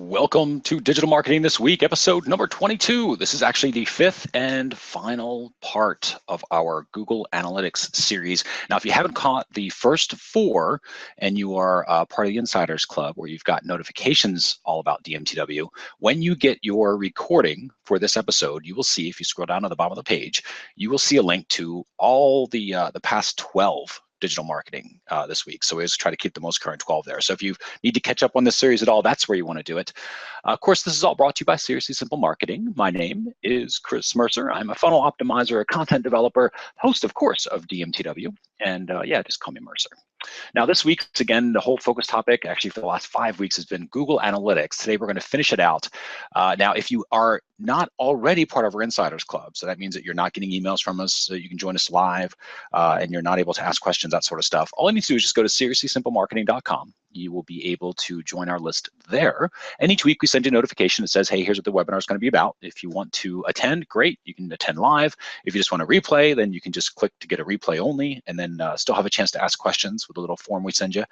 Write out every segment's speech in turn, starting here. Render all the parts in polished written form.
Welcome to Digital Marketing This Week, episode number 22. This is actually the fifth and final part of our Google Analytics series. Now, if you haven't caught the first four and you are part of the Insiders Club where you've got notifications all about DMTW, when you get your recording for this episode, you will see, if you scroll down to the bottom of the page, you will see a link to all the past 12 digital marketing this week. So we just try to keep the most current 12 there. So if you need to catch up on this series at all, that's where you want to do it. Of course, this is all brought to you by Seriously Simple Marketing. My name is Chris Mercer. I'm a funnel optimizer, a content developer, host, of course, of DMTW. And yeah, just call me Mercer. Now, this week, again, the whole focus topic, actually for the last 5 weeks, has been Google Analytics. Today, we're going to finish it out. Now, if you are not already part of our Insiders Club, so that means that you're not getting emails from us, so you can join us live, and you're not able to ask questions, that sort of stuff. All you need to do is just go to seriouslysimplemarketing.com. You will be able to join our list there. And each week we send you a notification that says, hey, here's what the webinar is going to be about. If you want to attend, great, you can attend live. If you just want to replay, then you can just click to get a replay only, and then still have a chance to ask questions with a little form we send you.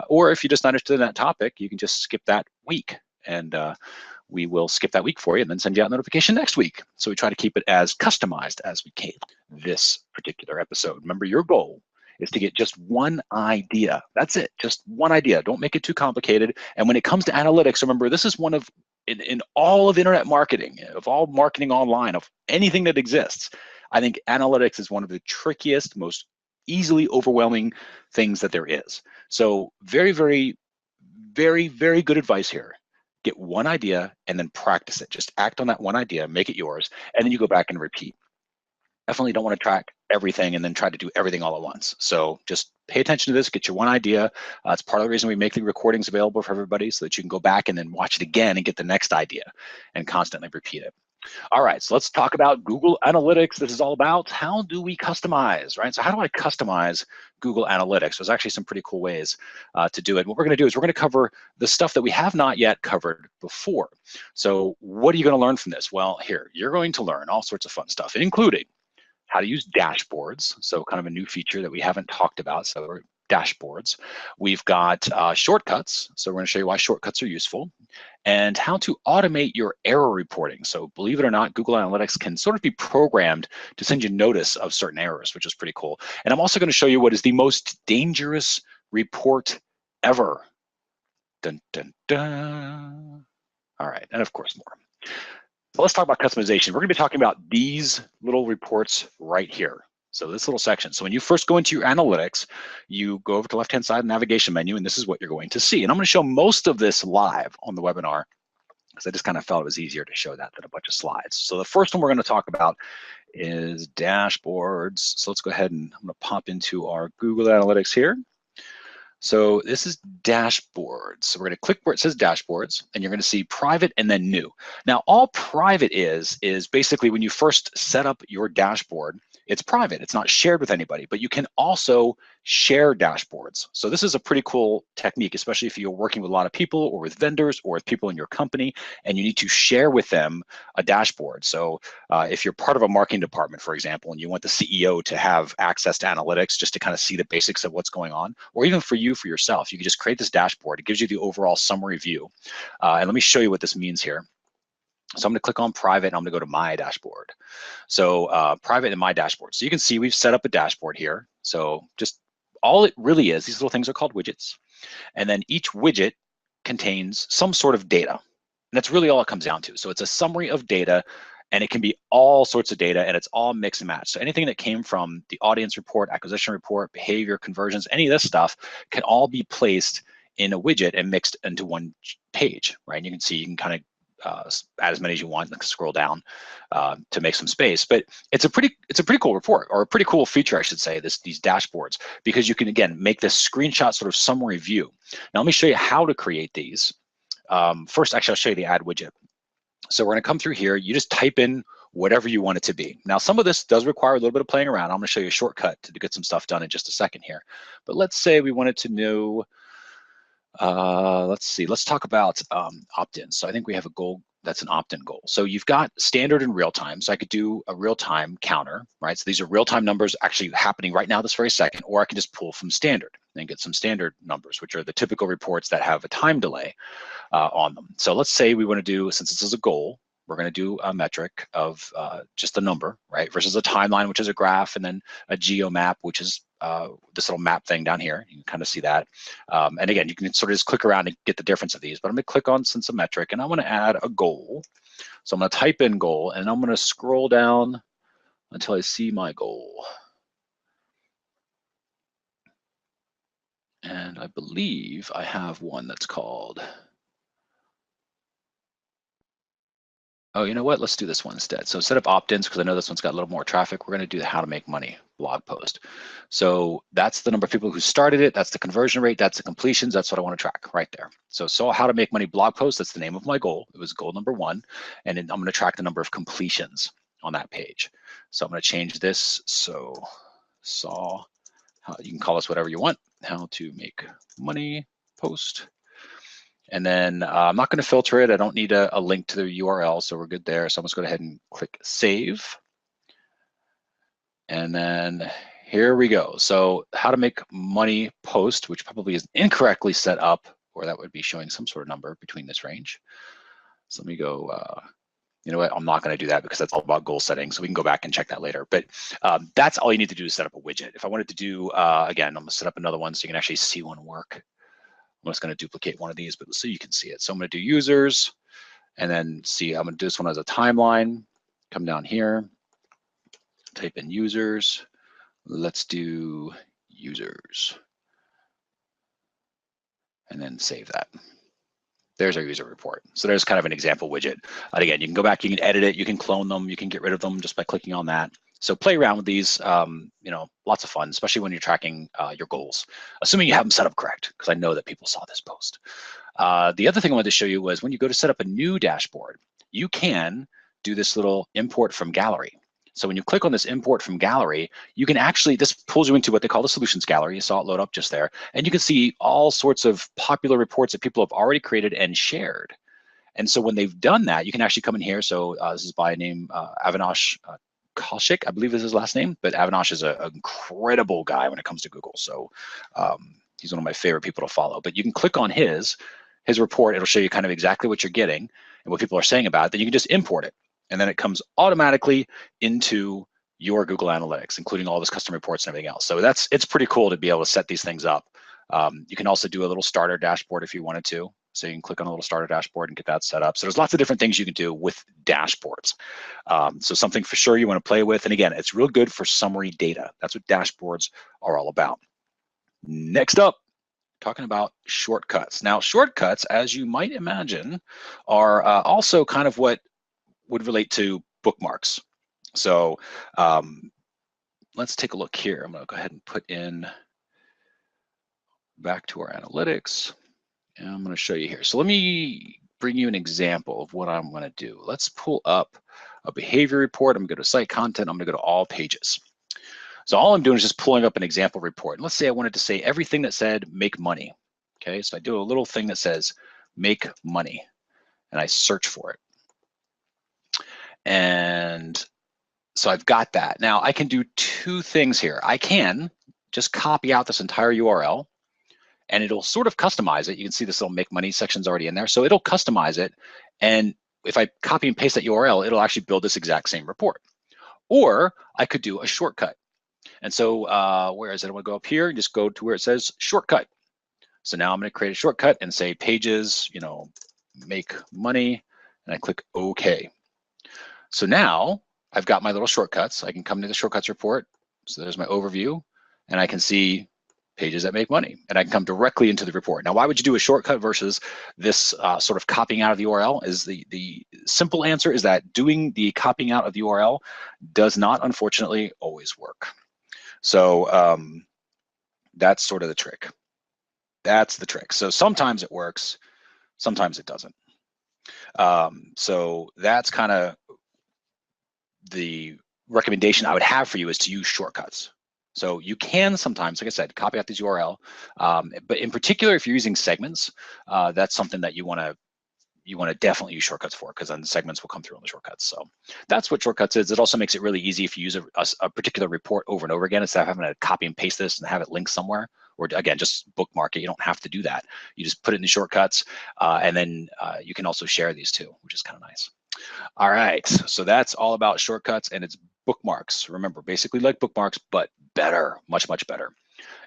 Or if you're just not interested in that topic, you can just skip that week, and we will skip that week for you and then send you out a notification next week. So we try to keep it as customized as we can. This particular episode, remember, your goal is to get just one idea. That's it, just one idea. Don't make it too complicated. And when it comes to analytics, remember, this is one of, in all of internet marketing, of all marketing online, of anything that exists, I think analytics is one of the trickiest, most easily overwhelming things that there is. So very, very, very, very good advice here. Get one idea and then practice it. Just act on that one idea, make it yours, and then you go back and repeat. Definitely don't want to track everything and then try to do everything all at once. So just pay attention to this, get your one idea. It's part of the reason we make the recordings available for everybody, so that you can go back and then watch it again and get the next idea and constantly repeat it. All right, so let's talk about Google Analytics. This is all about how do we customize, right? So how do I customize Google Analytics? There's actually some pretty cool ways to do it. What we're going to do is we're going to cover the stuff that we have not yet covered before. So what are you going to learn from this? Well, here, you're going to learn all sorts of fun stuff, including how to use dashboards. So kind of a new feature that we haven't talked about. So we're dashboards. We've got shortcuts. So we're going to show you why shortcuts are useful, and how to automate your error reporting. So believe it or not, Google Analytics can sort of be programmed to send you notice of certain errors, which is pretty cool. And I'm also going to show you what is the most dangerous report ever. Dun, dun, dun. All right, and of course more. So let's talk about customization. We're going to be talking about these little reports right here. So this little section. So when you first go into your analytics, you go over to the left-hand side of the navigation menu, and this is what you're going to see. And I'm going to show most of this live on the webinar, because I just kind of felt it was easier to show that than a bunch of slides. So the first one we're going to talk about is dashboards. So let's go ahead and I'm going to pop into our Google Analytics here. So this is dashboards. So we're going to click where it says dashboards, and you're going to see private and then new. Now, all private is basically when you first set up your dashboard, it's private. It's not shared with anybody, but you can also share dashboards. So this is a pretty cool technique, especially if you're working with a lot of people or with vendors or with people in your company, and you need to share with them a dashboard. So if you're part of a marketing department, for example, and you want the CEO to have access to analytics just to kind of see the basics of what's going on, or even for you, for yourself, you can just create this dashboard. It gives you the overall summary view. And let me show you what this means here. So I'm going to click on private, and I'm going to go to my dashboard. So private and my dashboard. So you can see we've set up a dashboard here. So just all it really is, these little things are called widgets. And then each widget contains some sort of data. And that's really all it comes down to. So it's a summary of data, and it can be all sorts of data, and it's all mix and match. So anything that came from the audience report, acquisition report, behavior, conversions, any of this stuff can all be placed in a widget and mixed into one page, right? And you can see, you can kind of add as many as you want, and scroll down to make some space. But it's a pretty cool report, or a pretty cool feature, I should say, these dashboards, because you can, again, make this screenshot sort of summary view. Now let me show you how to create these. First, actually, I'll show you the add widget. So we're going to come through here. You just type in whatever you want it to be. Now, some of this does require a little bit of playing around. I'm going to show you a shortcut to get some stuff done in just a second here. But let's say we wanted to know, let's see, let's talk about opt-in. So I think we have a goal that's an opt-in goal. So you've got standard and real time. So I could do a real time counter, right? So these are real time numbers actually happening right now this very second, or I can just pull from standard. then get some standard numbers, which are the typical reports that have a time delay on them. So let's say we want to do, since this is a goal, we're going to do a metric of just a number, right, versus a timeline, which is a graph, and then a geomap, which is this little map thing down here. You can kind of see that. And again, you can sort of just click around and get the difference of these. But I'm going to click on since a metric, and I want to add a goal. So I'm going to type in goal, and I'm going to scroll down until I see my goal. And I believe I have one that's called, oh, you know what? Let's do this one instead. So instead of opt-ins, because I know this one's got a little more traffic, we're going to do the how to make money blog post. So that's the number of people who started it. That's the conversion rate. That's the completions. That's what I want to track right there. So how to make money blog post. That's the name of my goal. It was goal number 1. And then I'm going to track the number of completions on that page. So I'm going to change this. So you can call this whatever you want. How to make money post. And then I'm not going to filter it. I don't need a link to the URL, so we're good there. So I'm just going to go ahead and click save. And then here we go. So how to make money post, which probably is incorrectly set up, or that would be showing some sort of number between this range. So let me go, you know what, I'm not going to do that because that's all about goal setting. So we can go back and check that later. But that's all you need to do is set up a widget. If I wanted to do, again, I'm going to set up another one so you can actually see one work. I'm just going to duplicate one of these, but so you can see it. So I'm going to do users, and then see, I'm going to do this one as a timeline. Come down here, type in users. Let's do users, and then save that. There's our user report. So there's kind of an example widget. And again, you can go back, you can edit it, you can clone them, you can get rid of them just by clicking on that. So play around with these, you know, lots of fun, especially when you're tracking your goals, assuming you have them set up correct, because I know that people saw this post. The other thing I wanted to show you was when you go to set up a new dashboard, you can do this little import from gallery. So when you click on this import from gallery, you can actually, this pulls you into what they call the solutions gallery. You saw it load up just there. And you can see all sorts of popular reports that people have already created and shared. And so when they've done that, you can actually come in here. So this is by name Avinash Kaushik, I believe is his last name, but Avinash is an incredible guy when it comes to Google. So he's one of my favorite people to follow. But you can click on his report. It'll show you kind of exactly what you're getting and what people are saying about it. Then you can just import it. And then it comes automatically into your Google Analytics, including all those custom reports and everything else. So it's pretty cool to be able to set these things up. You can also do a little starter dashboard if you wanted to. So you can click on a little starter dashboard and get that set up. So there's lots of different things you can do with dashboards. So something for sure you want to play with. And again, it's real good for summary data. That's what dashboards are all about. Next up, talking about shortcuts. Now, shortcuts, as you might imagine, are also kind of what would relate to bookmarks. So let's take a look here. I'm going to go ahead and put in back to our analytics, and I'm going to show you here. So let me bring you an example of what I'm going to do. Let's pull up a behavior report. I'm going to go to site content. I'm going to go to all pages. So all I'm doing is just pulling up an example report. And let's say I wanted to say everything that said make money. Okay, so I do a little thing that says make money, and I search for it. And so I've got that. Now I can do two things here. I can just copy out this entire URL and it'll sort of customize it. You can see this little make money section's already in there. So it'll customize it. And if I copy and paste that URL, it'll actually build this exact same report. Or I could do a shortcut. And so where is it? I'm gonna go up here and just go to where it says shortcut. So now I'm gonna create a shortcut and say pages, you know, make money, and I click OK. So now I've got my little shortcuts. I can come to the shortcuts report. So there's my overview, and I can see pages that make money, and I can come directly into the report. Now, why would you do a shortcut versus this sort of copying out of the URL? Is the simple answer is that doing the copying out of the URL does not, unfortunately, always work. So that's sort of the trick. That's the trick. So sometimes it works, sometimes it doesn't. So that's kind of the recommendation I would have for you, is to use shortcuts. So you can sometimes, like I said, copy out this URL, but in particular, if you're using segments, that's something that you want to definitely use shortcuts for, because then the segments will come through on the shortcuts. So that's what shortcuts is. It also makes it really easy if you use a particular report over and over again, instead of having to copy and paste this and have it linked somewhere. or again, just bookmark it. You don't have to do that. You just put it in the shortcuts, and then you can also share these too, which is kind of nice. All right, so that's all about shortcuts, and it's bookmarks. Remember, basically like bookmarks, but better, much, much better.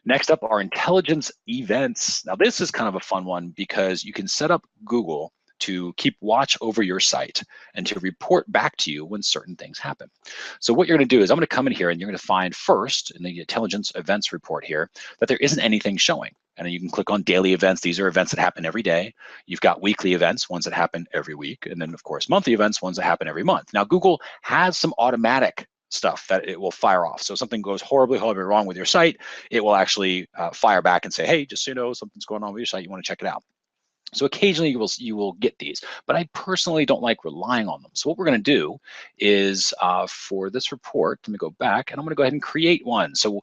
Next up are intelligence events. Now this is kind of a fun one because you can set up Google to keep watch over your site and to report back to you when certain things happen. So what you're going to do is I'm going to come in here and you're going to find first in the intelligence events report here that there isn't anything showing. And then you can click on daily events. These are events that happen every day. You've got weekly events, ones that happen every week. And then of course, monthly events, ones that happen every month. Now Google has some automatic stuff that it will fire off. So if something goes horribly wrong with your site, it will actually fire back and say, hey, just so you know, something's going on with your site, you want to check it out. So occasionally you will get these, but I personally don't like relying on them. So what we're going to do is for this report, let me go back and I'm going to go ahead and create one. So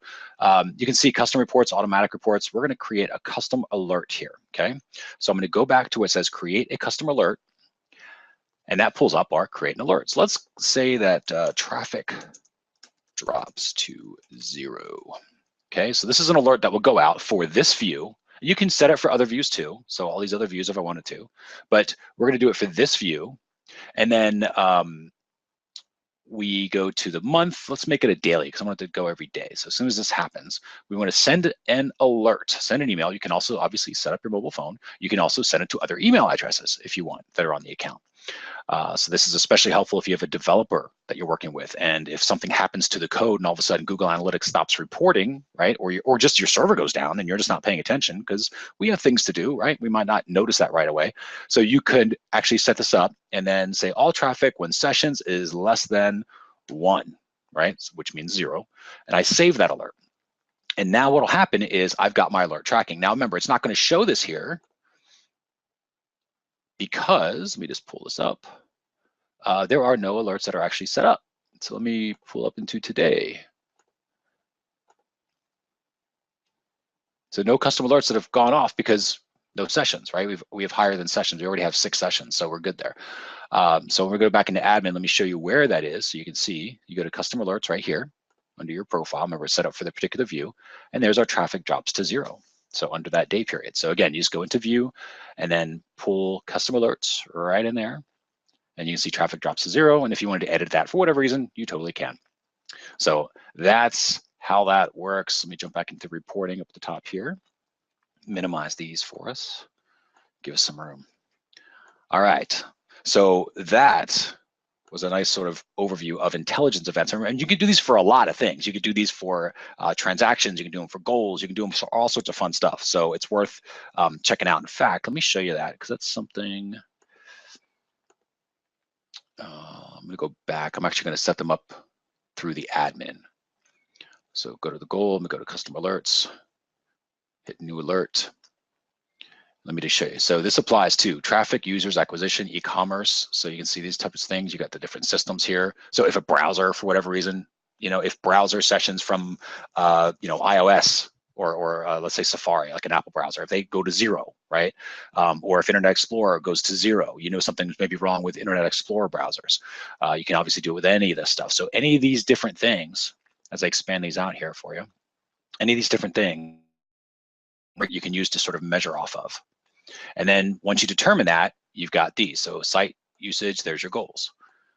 you can see custom reports, automatic reports. We're going to create a custom alert here. Okay. So I'm going to go back to where it says create a custom alert. And that pulls up our create an alert. So let's say that traffic drops to 0. Okay, so this is an alert that will go out for this view. You can set it for other views too. So all these other views if I wanted to, but we're going to do it for this view. And then we go to the month. Let's make it a daily because I want it to go every day. So as soon as this happens, we want to send an alert, send an email. You can also obviously set up your mobile phone. You can also send it to other email addresses if you want that are on the account. So this is especially helpful if you have a developer that you're working with, and if something happens to the code and all of a sudden Google Analytics stops reporting, right? Or just your server goes down and you're just not paying attention because we have things to do, right? We might not notice that right away. So you could actually set this up and then say all traffic when sessions is less than 1, right? Which means 0. And I save that alert. And now what'll happen is I've got my alert tracking. Now remember, it's not going to show this here because, let me just pull this up. There are no alerts that are actually set up. So let me pull up into today. So no custom alerts that have gone off because no sessions, right? We have higher than sessions. We already have 6 sessions, so we're good there. So when we go back into admin, let me show you where that is. So you can see, you go to custom alerts right here under your profile. Remember, it's set up for the particular view. And there's our traffic drops to 0. So under that day period. So again, you just go into view and then pull custom alerts right in there. And you can see traffic drops to 0. And if you wanted to edit that for whatever reason, you totally can. So that's how that works. Let me jump back into reporting up at the top here. Minimize these for us. Give us some room. All right. So that was a nice sort of overview of intelligence events. And you can do these for a lot of things. You could do these for transactions. You can do them for goals. You can do them for all sorts of fun stuff. So it's worth checking out. In fact, let me show you that because that's something. I'm going to go back. I'm actually going to set them up through the admin. So go to the goal. I'm going to go to custom alerts. Hit new alert. Let me just show you. So this applies to traffic, users, acquisition, e-commerce. So you can see these types of things. You got the different systems here. So if a browser, for whatever reason, if browser sessions from, iOS or let's say Safari, like an Apple browser, if they go to 0, right? Or if Internet Explorer goes to 0, something's maybe wrong with Internet Explorer browsers. You can obviously do it with any of this stuff. So any of these different things, as I expand these out here for you, any of these different things you can use to sort of measure off of. And then once you determine that, you've got these. So site usage, there's your goals.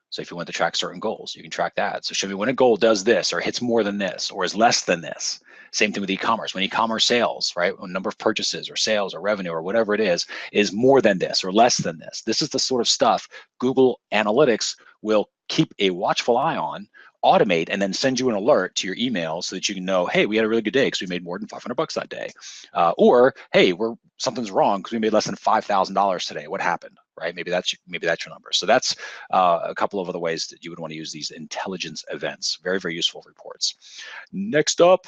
So if you want to track certain goals, you can track that. So show me when a goal does this or hits more than this or is less than this. Same thing with e-commerce. When e-commerce sales, right, when number of purchases or sales or revenue or whatever it is more than this or less than this. This is the sort of stuff Google Analytics will keep a watchful eye on, automate, and then send you an alert to your email so that you can know, hey, we had a really good day because we made more than $500 that day. Or, hey, something's wrong because we made less than $5,000 today. What happened? Right? Maybe that's your number. So that's a couple of other ways that you would want to use these intelligence events. Very, very useful reports. Next up,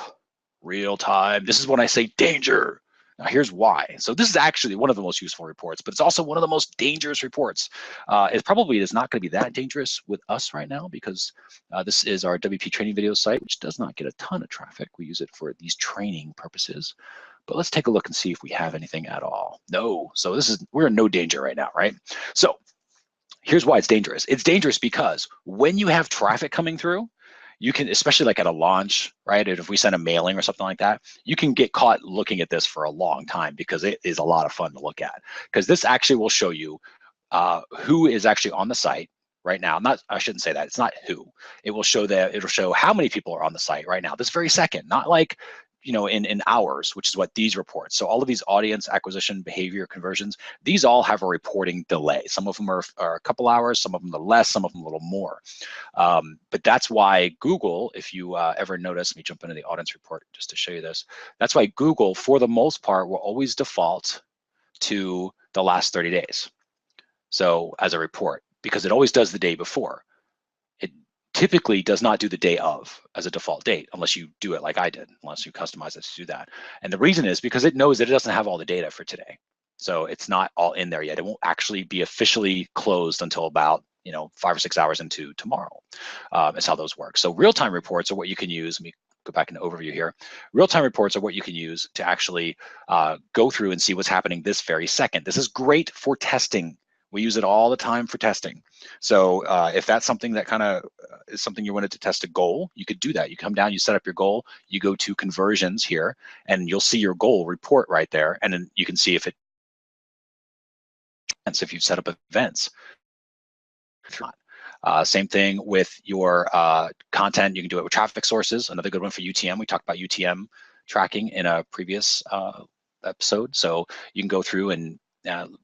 real time. This is when I say danger. Now here's why. So this is actually one of the most useful reports, but it's also one of the most dangerous reports. It probably is not going to be that dangerous with us right now because this is our WP training video site, which does not get a ton of traffic. We use it for these training purposes. But let's take a look and see if we have anything at all. No. So we're in no danger right now, right? So here's why it's dangerous. It's dangerous because when you have traffic coming through, you can, especially like at a launch, right? And if we send a mailing or something like that, you can get caught looking at this for a long time because it is a lot of fun to look at. Because this actually will show you who is actually on the site right now. Not, I shouldn't say that. It's not who. It will show that, it'll show how many people are on the site right now, this very second, not like, you know, in hours, which is what these reports. So all of these audience acquisition, behavior, conversions, these all have a reporting delay. Some of them are a couple hours, some of them are less, some of them a little more. But that's why Google, if you ever notice, let me jump into the audience report just to show you this. That's why Google, for the most part, will always default to the last 30 days. So as a report, because it always does the day before. It typically does not do the day of as a default date, unless you do it like I did, unless you customize it to do that. And the reason is because it knows that it doesn't have all the data for today. So it's not all in there yet. It won't actually be officially closed until about 5 or 6 hours into tomorrow. Is how those work. So real-time reports are what you can use. Let me go back into overview here. Real-time reports are what you can use to actually go through and see what's happening this very second. This is great for testing. We use it all the time for testing. So if that's something that kind of is something you wanted to test a goal, you could do that. You come down, you set up your goal, you go to conversions here, and you'll see your goal report right there. And then you can see if you've set up events. Same thing with your content. You can do it with traffic sources. Another good one for UTM. We talked about UTM tracking in a previous episode. So you can go through and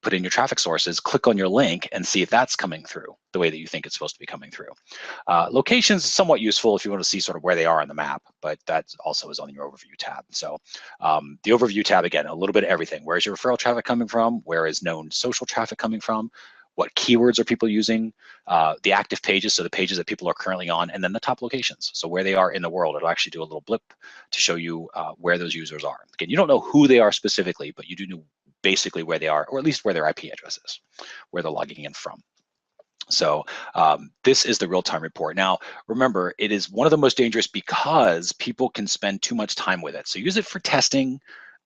put in your traffic sources, click on your link, and see if that's coming through the way that you think it's supposed to be coming through. Locations is somewhat useful if you want to see sort of where they are on the map, but that also is on your overview tab. So the overview tab, again, a little bit of everything. Where is your referral traffic coming from? Where is known social traffic coming from? What keywords are people using? The active pages, so the pages that people are currently on, and then the top locations. So where they are in the world, it'll actually do a little blip to show you where those users are. Again, you don't know who they are specifically, but you do know basically where they are, or at least where their IP address is, where they're logging in from. So this is the real-time report. Now, remember, it is one of the most dangerous because people can spend too much time with it. So use it for testing.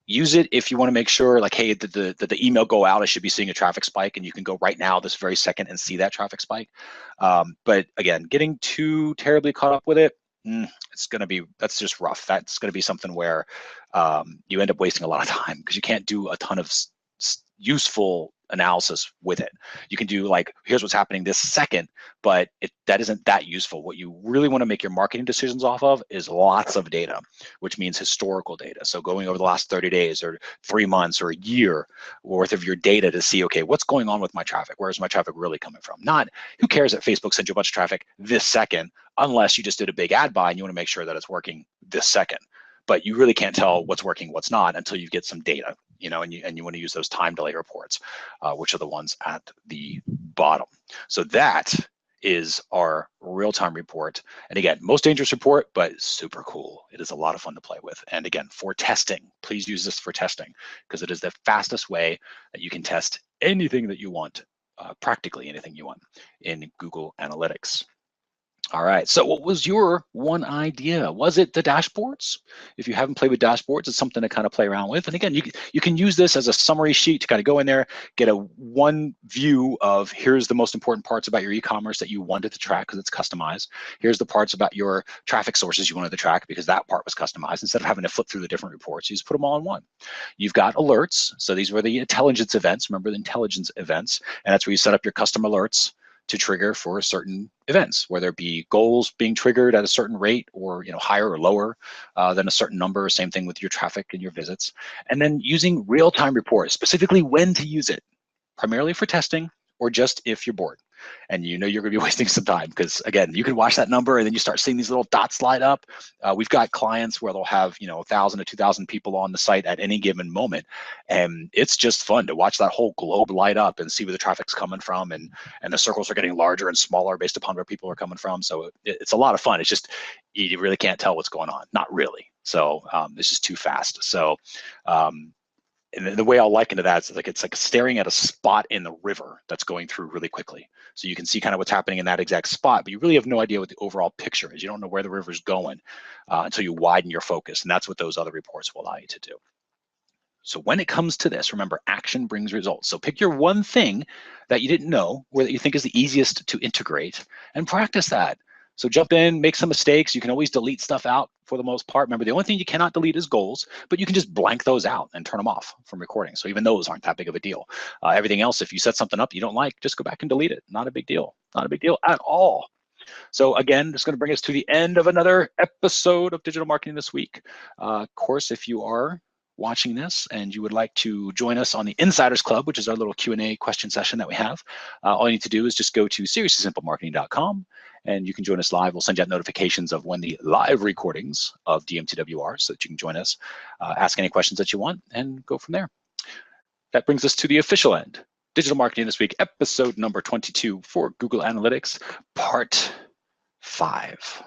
Use it if you want to make sure, like, hey, did the email go out? I should be seeing a traffic spike, and you can go right now, this very second, and see that traffic spike. But again, getting too terribly caught up with it, that's just rough. That's going to be something where you end up wasting a lot of time because you can't do a ton of useful analysis with it. You can do like, here's what's happening this second, but that isn't that useful. What you really want to make your marketing decisions off of is lots of data, which means historical data. So going over the last 30 days or 3 months or a year worth of your data to see, okay, what's going on with my traffic? Where's my traffic really coming from? Not who cares that Facebook sent you a bunch of traffic this second, unless you just did a big ad buy and you want to make sure that it's working this second. But you really can't tell what's working, what's not until you get some data, and you want to use those time delay reports, which are the ones at the bottom. So that is our real-time report. And again, most dangerous report, but super cool. It is a lot of fun to play with. And again, for testing, please use this for testing because it is the fastest way that you can test anything that you want, practically anything you want in Google Analytics. All right, so what was your one idea? Was it the dashboards? If you haven't played with dashboards, it's something to kind of play around with. And again, you can use this as a summary sheet to kind of go in there, get one view of here's the most important parts about your e-commerce that you wanted to track because it's customized. Here's the parts about your traffic sources you wanted to track because that part was customized. Instead of having to flip through the different reports, you just put them all in one. You've got alerts. So these were the intelligence events. Remember the intelligence events, and that's where you set up your custom alerts to trigger for certain events, whether it be goals being triggered at a certain rate or higher or lower than a certain number. Same thing with your traffic and your visits. And then using real-time reports, specifically when to use it, primarily for testing or just if you're bored. And you're going to be wasting some time because, again, you can watch that number and then you start seeing these little dots light up. We've got clients where they'll have 1,000 to 2,000 people on the site at any given moment, and it's just fun to watch that whole globe light up and see where the traffic's coming from, and the circles are getting larger and smaller based upon where people are coming from. So it's a lot of fun. It's just you really can't tell what's going on, not really. So it's just too fast. So and the way I'll liken to that is it's like staring at a spot in the river that's going through really quickly. So you can see kind of what's happening in that exact spot, but you really have no idea what the overall picture is. You don't know where the river's going until you widen your focus, and that's what those other reports will allow you to do. So when it comes to this, remember, action brings results. So pick your one thing that you didn't know or that you think is the easiest to integrate and practice that. So jump in, make some mistakes. You can always delete stuff out for the most part. Remember, the only thing you cannot delete is goals, but you can just blank those out and turn them off from recording. So even those aren't that big of a deal. Everything else, if you set something up you don't like, just go back and delete it. Not a big deal. Not a big deal at all. So again, it's going to bring us to the end of another episode of Digital Marketing This Week. Of course, if you are watching this and you would like to join us on the Insiders Club, which is our little Q&A question session that we have, all you need to do is just go to seriouslysimplemarketing.com and you can join us live. We'll send you out notifications of when the live recordings of DMTW are so that you can join us, ask any questions that you want, and go from there. That brings us to the official end. Digital Marketing This Week, episode number 22 for Google Analytics, part 5.